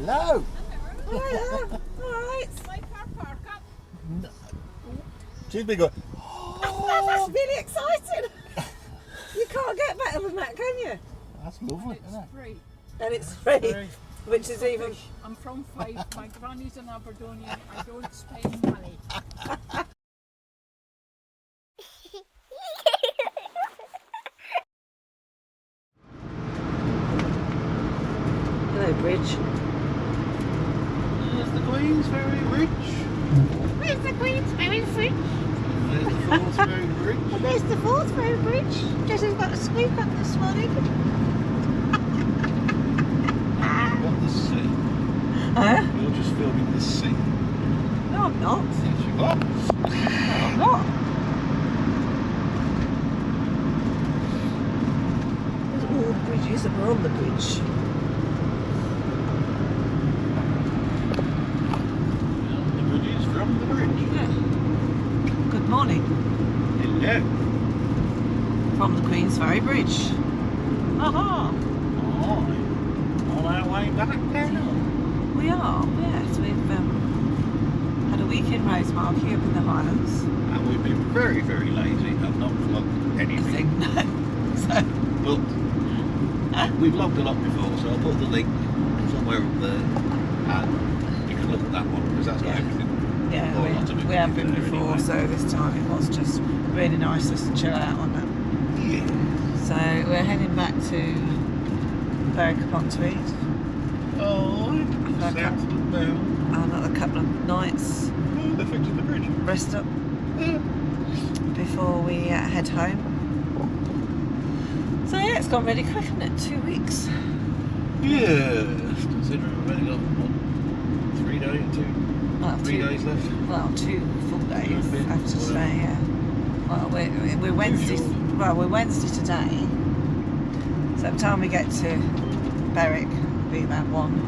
Hello. Hiya. Alright. Park up. No. She's been going. That's really exciting. You can't get better than that, can you? That's lovely, isn't it? It's free. And it's free, which is even. I'm from Fife. My granny's an Aberdonian. I don't spend money. Hello, Bridge. There's the Queensferry Bridge. Where's the Queensferry Bridge? There's the Fortrose Bridge. And there's the Rosemarkie Bridge. Jesse's got a squeak up this morning. What the sea? Huh? You're just filming the sea. No, I'm not. Yes, you are. No, I'm not. There's all the bridges and we're on the bridge. The bridges from the bridge. Yeah. Good morning. Hello. From the Queensferry Bridge. Aha! On our way back down. We are, yes. We've had a week in Rosemarkie up in the Highlands. And we've been very, very lazy and not vlogged anything. No. So, But we've vlogged a lot before, so I'll put the link somewhere up there and you can look at that one because that's got everything. yeah, Or a lot of it we have been there before, anyway. so this time it was just really nice just to chill out on that. Yeah. So we're heading back to Berwick upon Tweed. Oh, Okay. south of down. Another couple of nights Oh, they fixed the bridge. rest up Yeah. before we head home. So yeah, it's gone really quick, isn't it? 2 weeks. Yes, considering we've only got what, 3 days, Well, 3 days left. Well, 2 full days Yeah, after whatever. today, yeah. Well, we're Wednesday. Well, we're Wednesday today. So by the time we get to Berwick, it'll be about 1.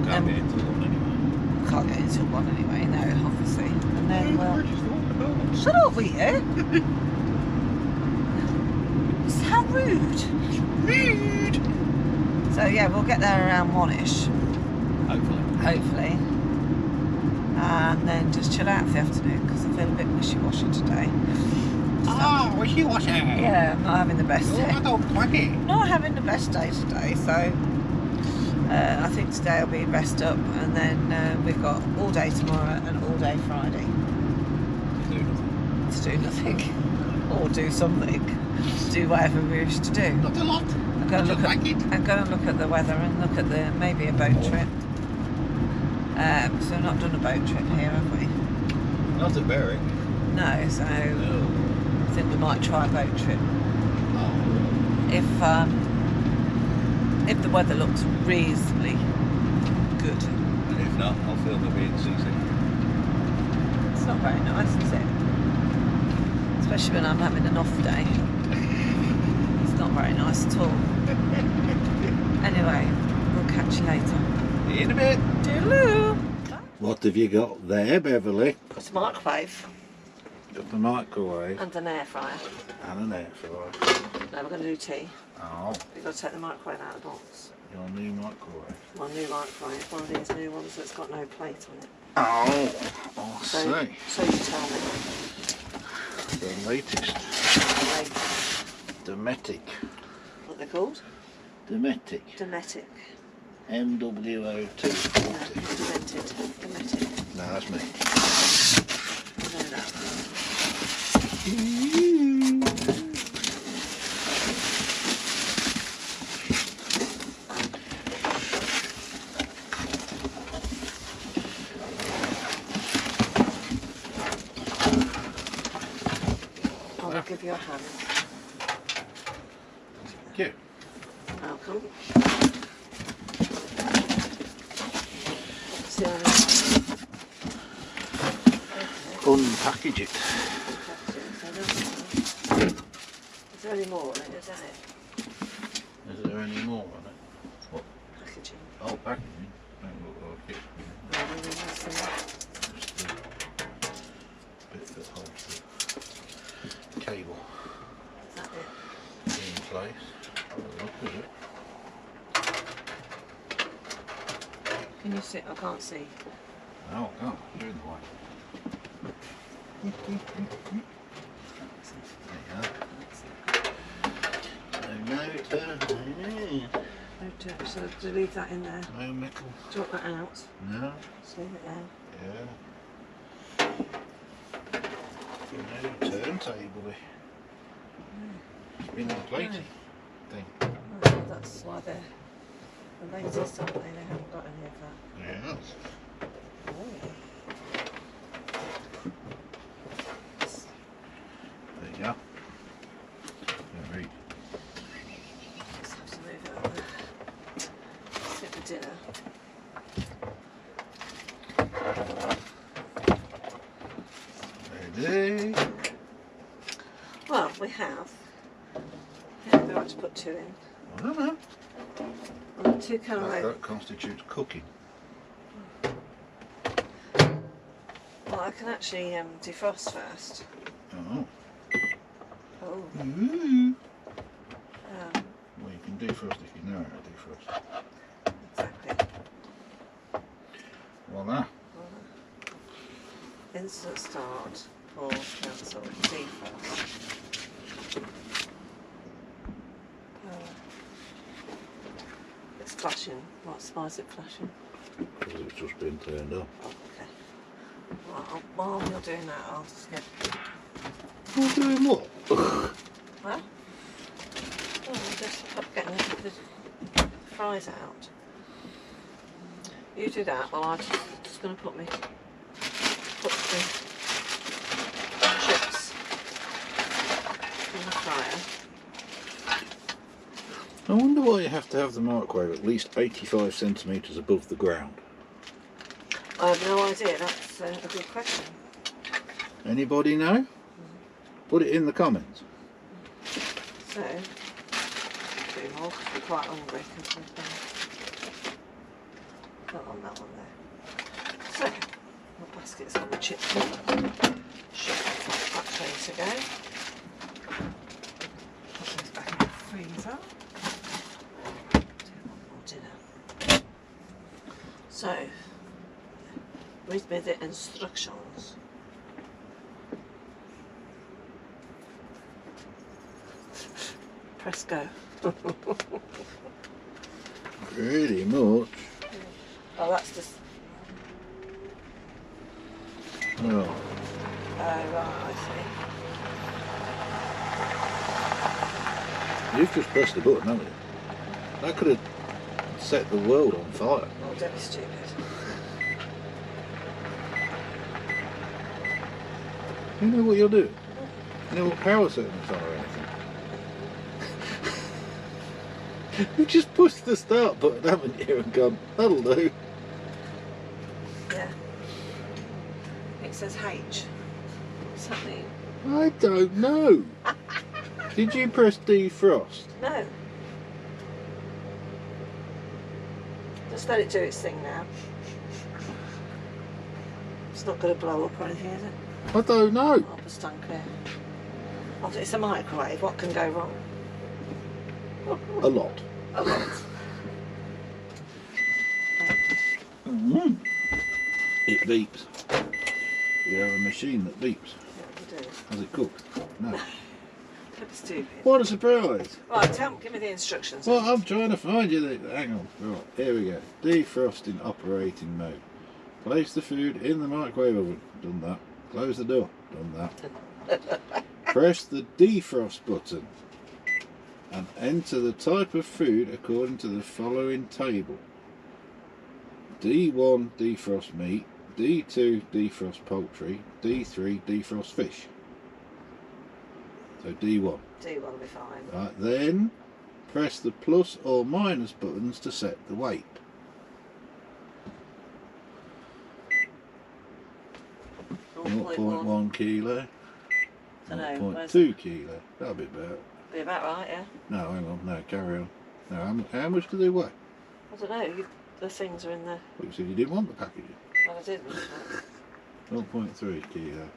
Can't get into one anyway. Can't get into 1 anyway, no, obviously. And then The we'll. bridge is falling apart. Shut up, will you? How rude. Rude. So yeah, we'll get there around 1ish, Hopefully. hopefully. And then just chill out for the afternoon because I feel a bit wishy-washy today. Oh, wishy-washy. Yeah, I'm not having the best Oh, day. I don't like it. Not having the best day today, so I think today will be rest up, and then we've got all day tomorrow and all day Friday to do nothing or do something, do whatever we wish to do. Not a lot. I'm going to look at the weather and look at maybe a boat trip. So we've not done a boat trip here, have we? Not at Berwick. No, so I No. think we might try a boat trip. Oh. If the weather looks reasonably good. And if not, I'll film it being seasick. It's not very nice, is it? Especially when I'm having an off day. It's not very nice at all. Anyway, we'll catch you later. In a bit. Toodaloo! What have you got there, Beverly? It's a microwave Got the microwave and an air fryer. and an air fryer. Now we're going to do tea. Oh, We've got to take the microwave out of the box. your new microwave. My new microwave, one of these new ones that's got no plate on it. Oh, I So see. you tell me. The latest. Like, Dometic. what they're called? Dometic. Dometic. MWO240. Demented. Dometic. No, that's me. I know that. I'll give you a hand. Thank you. Welcome. Unpackage it. Is there any more on it, isn't it? Is there any more on it? What? Packaging. Oh, packaging. Don't look like it. Just the bit that holds the cable Is that it? in place. Have a look at it. Can you see? I can't see. No, I can't. You're in the way. There you go. No, so to leave that in there. No metal. Do you want that out? No. Just leave it there. Yeah. No turntable. Spinning platey thing. Oh, that's why they're the latest, aren't they? They haven't got any of that. Yes. Oh. There you go. Right. Just have to move it over. Sit for dinner. Ready? Well, we have. Yeah, we like to put 2 in. I don't know. Well, 2 cantaloupe. That constitutes cooking. Well, I can actually defrost first. Oh. Oh. Ooh. Well, you can defrost if you know how to defrost. Exactly. Voila. Instant start. Pause. Cancel. Defrost. It's flashing. Why is it flashing? Because it's just been turned on. Oh, okay. Well, while you're doing that, I'll just get. You're doing what? Well, I'm just getting the fries out. You do that while I'm just going to put the chips in the fryer. I wonder why you have to have the microwave at least 85 centimetres above the ground. I have no idea. That's a good question. Anybody know? Put it in the comments. So, 2 more because we're quite hungry because we've got on that one there. So, my basket's got the chips in. That's ready to go. Put those back in the freezer. Do one more dinner. So, read me the instructions. Press go. Pretty much. Oh, that's just. Oh. Oh, right, I see. You've just pressed the button, haven't you? That could have set the world on fire. Oh, don't be stupid. You know what you're doing? You know what power setting it's on or anything? You just pushed the start button, haven't you, and gone, that'll do. Yeah. It says H. What's that mean? I don't know. Did you press defrost? No. Just let it do its thing now. It's not going to blow up or anything, is it? I don't know. Oh, the stand clear. Oh, it's a microwave. What can go wrong? A lot. A lot. Mm. It beeps. You have a machine that beeps. Yeah, we do. Has it cooked? No. Don't be stupid. What a surprise. Right, give me the instructions. Well, I'm trying to find you. Hang on. Right, here we go. Defrosting operating mode. Place the food in the microwave oven. Done that. Close the door. Done that. Press the defrost button and enter the type of food according to the following table. D1 defrost meat, D2 defrost poultry, D3 defrost fish. So D1. D1 will be fine. Right, then press the plus or minus buttons to set the weight. .1. 0.1 kilo, I know, 0.2 kilo. That'll be better. Be about right, yeah. No, hang on. No, carry on. No, how much do they weigh? I don't know. The things are in there. Well, you said you didn't want the packaging. Well, I didn't. 0.3 kilo.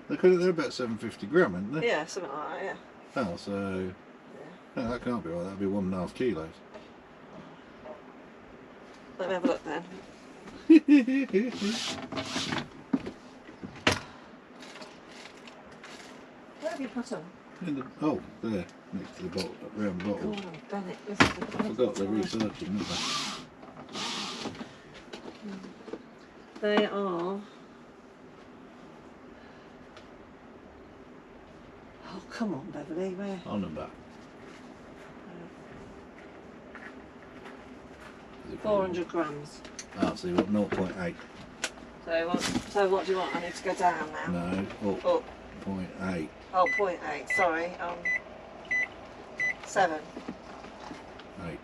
They're about 750 gram, aren't they? Yeah, something like that, yeah. Oh, so Yeah. no, that can't be right. That'd be 1.5 kilos. Let me have a look then. Where have you put them? Oh, there, next to the bottle, round bottle. Oh, Bennett, this is the I forgot they're researching, didn't they? They are. Oh, come on, Beverly, where? On and back. 400 grams. Ah, so you want 0.8. So what do you want? I need to go down now. No, up. Up. 0.8. Oh, 0.8, sorry. 7. 8.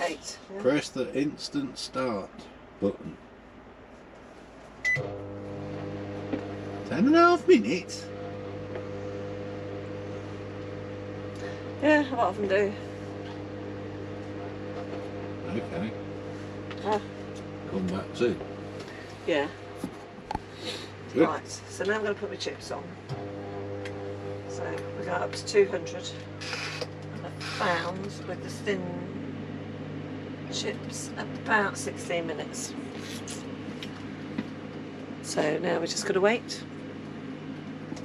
8. Yeah. Press the instant start button. 10.5 minutes. Yeah, a lot of them do. Okay. Ah, Come back soon. yeah. Good. Right, so now I'm going to put my chips on. So we got up to 200. And I found with the thin chips about 16 minutes. So now we're just going to wait.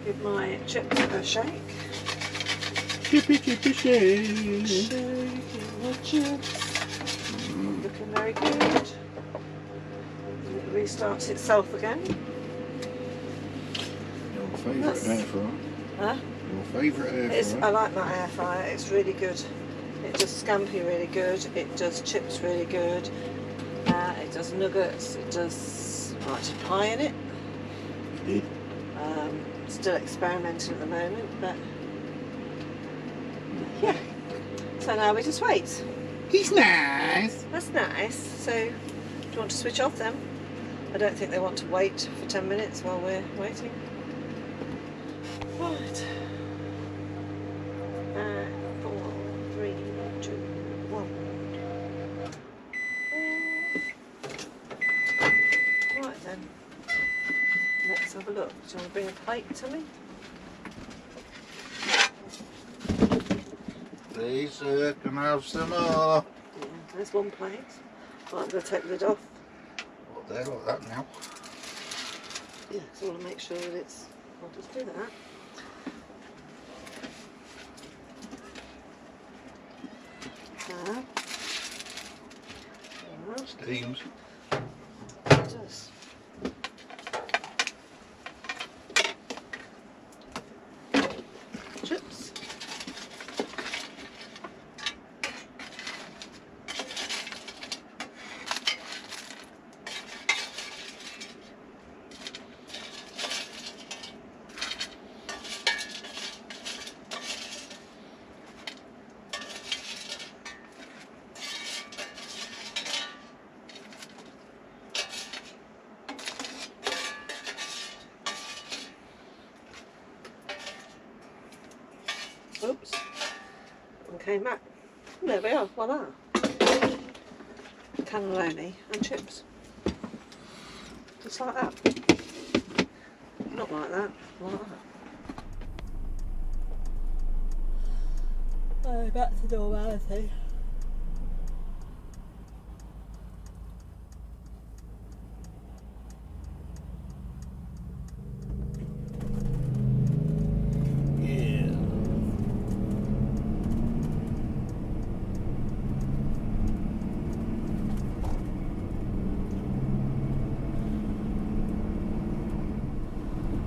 Give my chips a shake. Chippy chippy shake. Shaking my chips. Looking very good. And it restarts itself again. Your favourite air fryer? Huh? Your favourite air fryer? I like my air fryer, it's really good. It does scampi really good, it does chips really good, it does nuggets, it does pie in it. You did. Still experimenting at the moment, but yeah. So now we just wait. He's nice. That's nice. So do you want to switch off them? I don't think they want to wait for 10 minutes while we're waiting. Right. 4, 3, 2, 1. Right then. Let's have a look. Do you want to bring a plate to me? Please, sir, can I have some more? Yeah, there's one plate. Right, I'm going to take the lid off. What, there, like that now? Yeah, because I want to make sure that it's... I'll just do that. Steams. It does. Chips. Oops. And came back. And there we are, voila. Cannelloni and chips. Just like that. Not like that, like that. Oh, back to normality.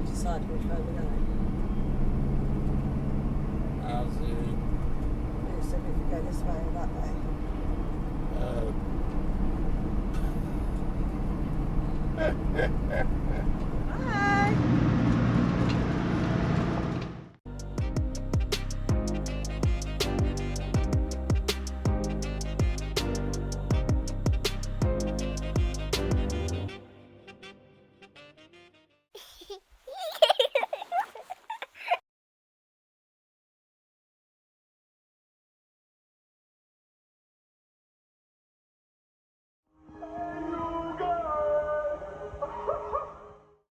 Decide which way we're going. How's it? So we could go this way or that way.